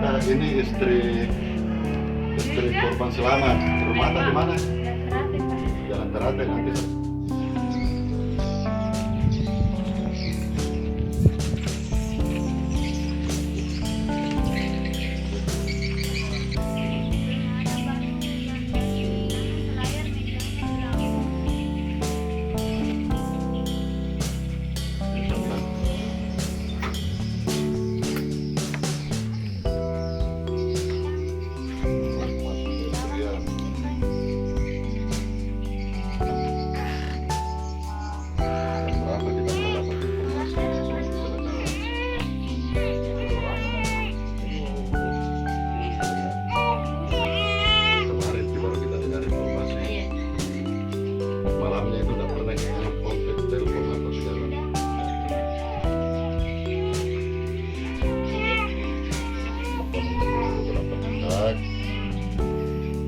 ini istri korban selamat. Rumah di mana? Jalan Teratai nanti.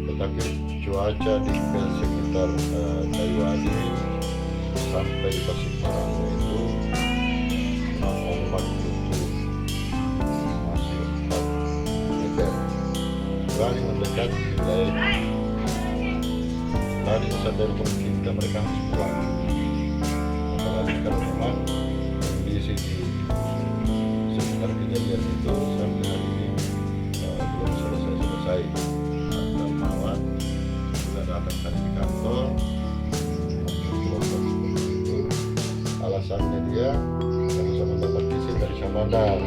Tetapi cuaca di sekitar Kayuadi sampai di Tasikmalaya itu ombak itu masih 4 meter. Berani mendekat di wilayah itu. Tadi saya telepon kita, mereka harus pulang. Apalagi kalau memang kondisi di sekitar kejadian itu sampai hari ini belum selesai. Darmawan sudah datang tadi di kantor, itu alasannya dia karena sama mendapat izin dari Syahbandar.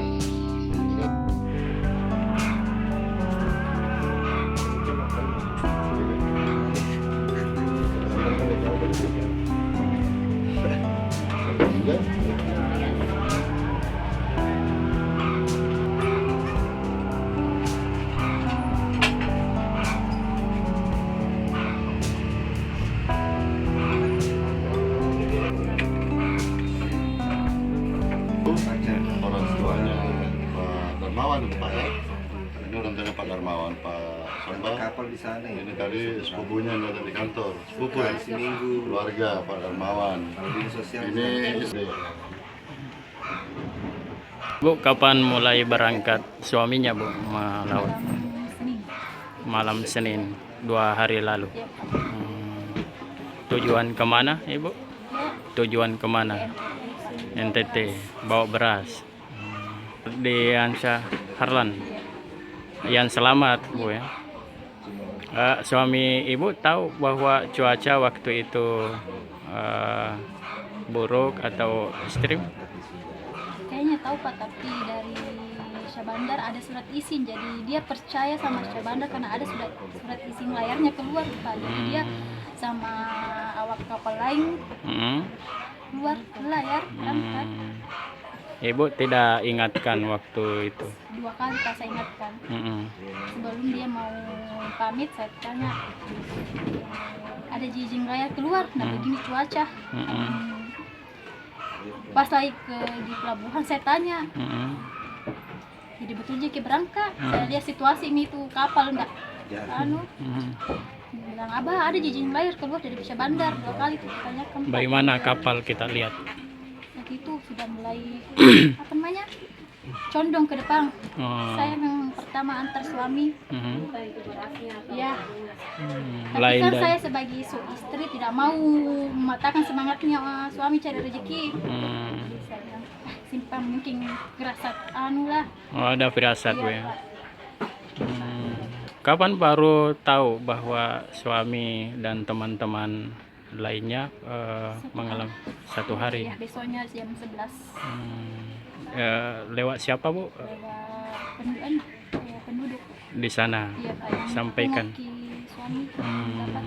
Orang tuanya Pak Darmawan, Pak ya. Ini orang tuanya Pak Darmawan, Pak Samba. Kapal di sana ya. Ini tadi sepupunya yang ada di kantor. Sepupu ya? Seminggu. Keluarga Pak Darmawan. Kalau dinas sosial. Ini istri. Bu, kapan mulai berangkat suaminya, Bu, melaut? Malam Senin, 2 hari lalu. Tujuan kemana, Ibu? Tujuan kemana? NTT, bawa beras. Di Ansa Harlan. Yang selamat, Bu ya. Suami Ibu tahu bahwa cuaca waktu itu buruk atau ekstrim? Kayaknya tahu Pak, tapi dari Syahbandar ada surat izin, jadi dia percaya sama Syahbandar karena ada surat izin layarnya keluar Pak. Jadi dia sama awak kapal lain keluar layar kan. Ibu tidak ingatkan waktu itu? 2 kali Pak saya ingatkan. Sebelum dia mau pamit saya tanya, ada izin layar keluar, nah begini cuaca. Pas lagi di pelabuhan saya tanya, jadi betul jadi berangkat. Saya lihat situasi ini tuh kapal enggak bilang Abah ada izin layar keluar dari Syahbandar. 2 kali tuh ditanyakan. Bagaimana kapal kita lihat? Waktu itu sudah mulai apa namanya condong ke depan. Saya yang pertama antar suami. Ya. Tapi Lain kan dan saya sebagai istri tidak mau mematahkan semangatnya suami cari rezeki. Jadi saya bilang, simpan mungkin gerasat lah. ada firasat, Bu Iya, ya. Pak. Kapan baru tahu bahwa suami dan teman-teman lainnya mengalami 1 hari? Ya, besoknya jam 11 Lewat siapa, Bu? lewat penduduk. Di sana Iya, Pak, yang sampaikan. mengoki suami dapat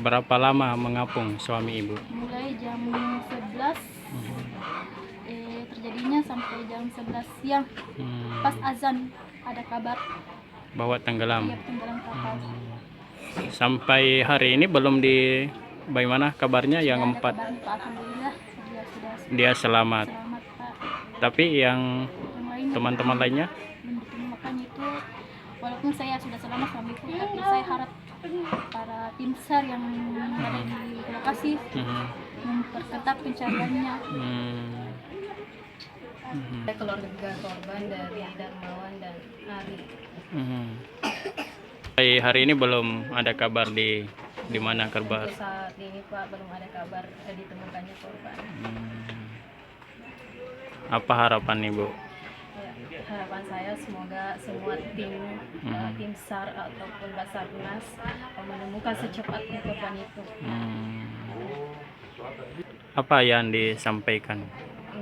Berapa lama mengapung suami Ibu? mulai jam 11 terjadinya sampai jam 11 siang. Pas azan ada kabar Bahwa tenggelam. dia tenggelam kapal. Sampai hari ini belum bagaimana kabarnya yang Sudah ada 4? kabar, Pak, alhamdulillah Dia selamat. selamat Pak. Tapi yang Yang lain teman-teman lainnya? belum ditemukan itu, walaupun saya sudah selamat suamiku, tapi saya harap para tim SAR yang ada di lokasi memperketat pencariannya. Ada keluarga korban dari Darmawan dan Ari. Hari ini belum ada kabar di mana kabar. Untuk saat ini Pak belum ada kabar ditemukannya korban. Apa harapan Ibu? Ya, harapan saya semoga semua tim SAR ataupun Basarnas menemukan secepatnya korban itu. Apa yang disampaikan?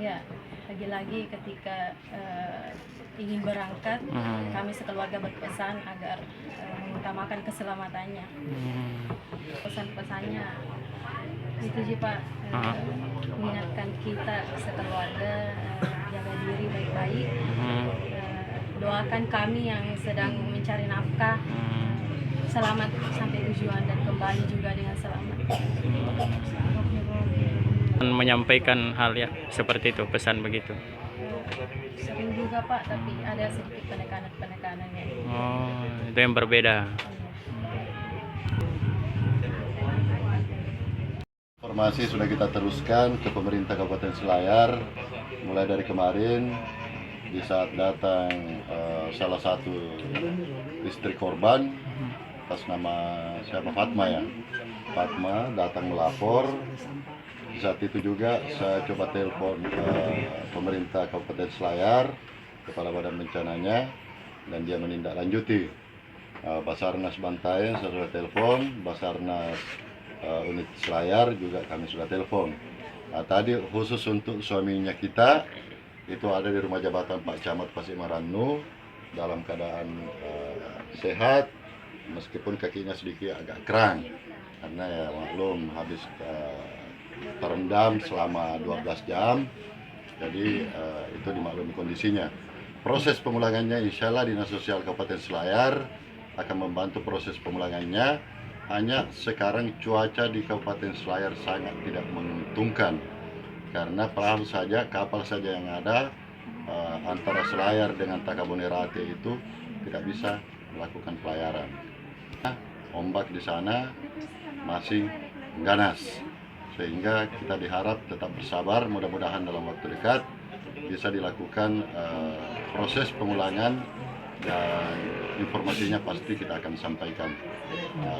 Ya, lagi-lagi ketika ingin berangkat, kami sekeluarga berpesan agar mengutamakan keselamatannya. Pesan-pesannya itu sih Pak, mengingatkan kita sekeluarga jaga diri baik-baik, doakan kami yang sedang mencari nafkah selamat sampai tujuan dan kembali juga dengan selamat. Menyampaikan hal ya seperti itu, pesan begitu. Sering juga Pak, tapi ada sedikit penekanan-penekanannya. Oh, itu yang berbeda. Informasi sudah kita teruskan ke pemerintah Kabupaten Selayar mulai dari kemarin di saat datang salah satu istri korban atas nama siapa, Fatma ya. Fatma datang melapor. Di saat itu juga saya coba telepon pemerintah Kabupaten Selayar, kepala badan bencananya, dan dia menindaklanjuti. Basarnas Bantaeng saya sudah telepon, Basarnas unit Selayar juga kami sudah telepon. Tadi khusus untuk suaminya kita itu ada di rumah jabatan Pak Camat Pasir Marannu dalam keadaan sehat, meskipun kakinya sedikit agak kerang karena ya maklum habis terendam selama 12 jam, jadi itu dimaklumi kondisinya. Proses pemulangannya insya Allah Dinas Sosial Kabupaten Selayar akan membantu proses pemulangannya. Hanya sekarang cuaca di Kabupaten Selayar sangat tidak menguntungkan karena perahu saja, kapal saja yang ada antara Selayar dengan Takabonerate itu tidak bisa melakukan pelayaran. Ombak di sana masih ganas, sehingga kita diharap tetap bersabar. Mudah-mudahan dalam waktu dekat bisa dilakukan proses pemulangan dan informasinya pasti kita akan sampaikan.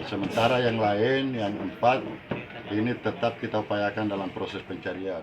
Sementara yang lain, yang 4 ini tetap kita upayakan dalam proses pencarian.